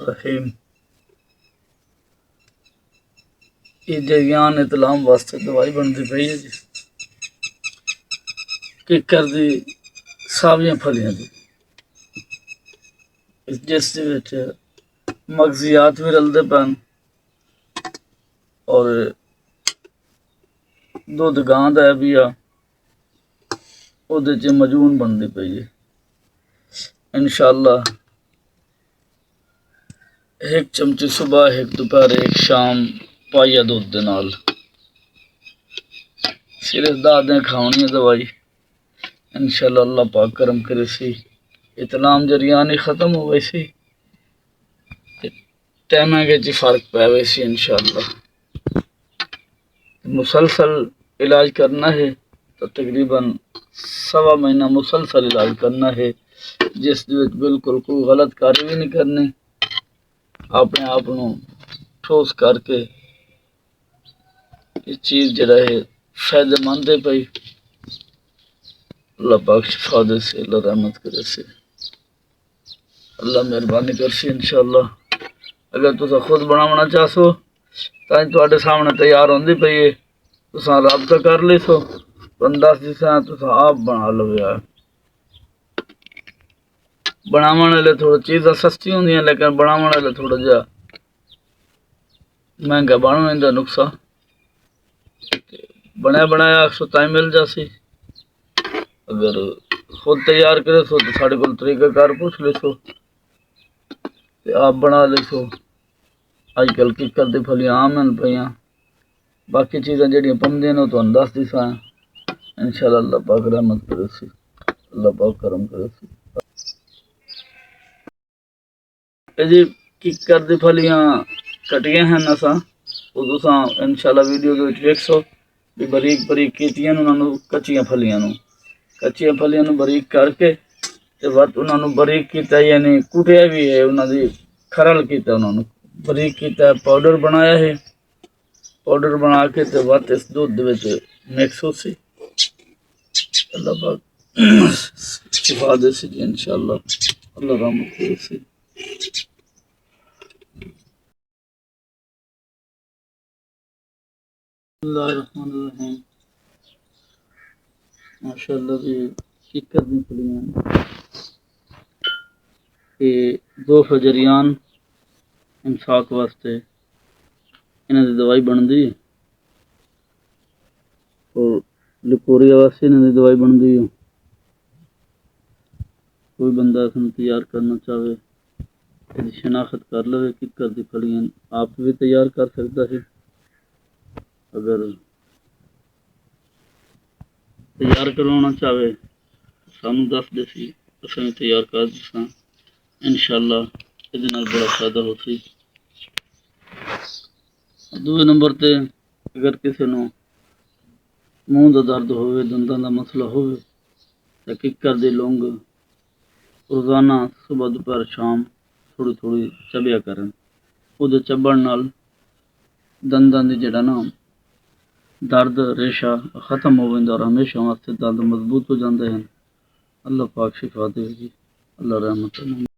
الرحیم۔ یہ جریان اطلام واسطے دوائی بنتی پئی ہے جی، ککر دی ساویاں پھلیاں دی، جس دے وچ مغزیات بھی رلدے پن اور دودھ گاں دا بھی آ، او دے چ مجون بنتی پئی ہے۔ انشاءاللہ ایک چمچی صبح، ایک دوپہر، ایک شام پائیا دودھ دے نال صرف 10 دن کھاونی ہے دوائی، انشاءاللہ اللہ پاک کرم کرے سی اطلام جریان ہی ختم ہو گئی سی، ٹائمیں کے جی فرق پہ گئی سی انشاءاللہ۔ مسلسل علاج کرنا ہے تو تقریباً 1.25 مہینہ مسلسل علاج کرنا ہے، جس دے وچ بالکل کوئی غلط کاری بھی نہیں کرنی، اپنے آپ نو ٹھوس کر کے یہ چیز جڑا ہے فائدہ مند ہے پئی۔ اللہ پاک شفا دے سے، اللہ رحمت کرے سے، اللہ مہربانی کرسی انشاءاللہ۔ اگر تسا خود بناونا چاہسو تاں تواڈے سامنے تیار ہوندی پئی ہے، تسا رابطہ کر لیسو، 10 دساں تسا آپ بنا لو یار۔ بناون والے تھوڑا چیزاں سستی ہوندیاں لیکن بناون والے تھوڑا جا مہنگا بن ویندا نقصان، بنایا بنایا سو تائیں مل جاسی۔ اگر خود تیار کرے سو تو ساڑے کول طریقہ کار پوچھ لیسو تے آپ بنا لیسو۔ اج کل ککر دی پھلیاں عام ہیں پیاں، باقی چیزاں جڑیاں پندیاں نے وہ تانوں دس دیساں، انشاءاللہ اللہ پاک رحمت کرے سی، اللہ پاک کرم کرے سی۔ اے جی ککر دی پھلیاں کٹیاں ہیں اساں، وہ تساں انشاءاللہ ویڈیو دے وچ ویکھسو بھی باریک باریک کیتیاں انہاں نوں، کچیاں پھلیاں نوں باریک کر کے تے بعد انہاں نوں باریک کیتا، یعنی کٹیا بھی ہے، انہاں دی کھرل کیتا، انہاں نوں باریک کیتا ہے، پاؤڈر بنایا ہے، پاؤڈر بنا کے تے بعد اس دودھ دے وچ مکس ہو سی۔ اللہ پاک شفا دے سی جی انشاءاللہ، اللہ رحمت کرے سی۔ اللہ الرحمن الرحیم۔ ماشاءاللہ بھی ککر دی پھلیاں یہ ضعف جریان امساک واسطے انہاں دی دوائی بندی ہے، اور لکوریا واسطے انہاں دی دوائی بندی ہے۔ کوئی بندہ اس نوں تیار کرنا چاہے اس دی شناخت کر لے، ککر دی پھلیاں آپ بھی تیار کر سکتا ہے، اگر تیار کروانا چاہے سانوں دس دے سی، اساں تیار کر دساں انشاءاللہ، اس نال بڑا فائدہ ہو سی۔ دوسرے نمبر تے اگر کسی نوں منہ دا درد ہوئے، دنداں دا مسئلہ ہوئے تے ککر دی لونگ روزانہ صبح دوپہر شام تھوڑی تھوڑی چبیا کرن، او دے چبن نال دنداں دی جڑا نا درد ریشہ ختم ہو ویندا اور ہمیشہ واسطے دند مضبوط ہو جاندے ہیں۔ اللہ پاک شفا دے جی، اللہ رحمت کرے۔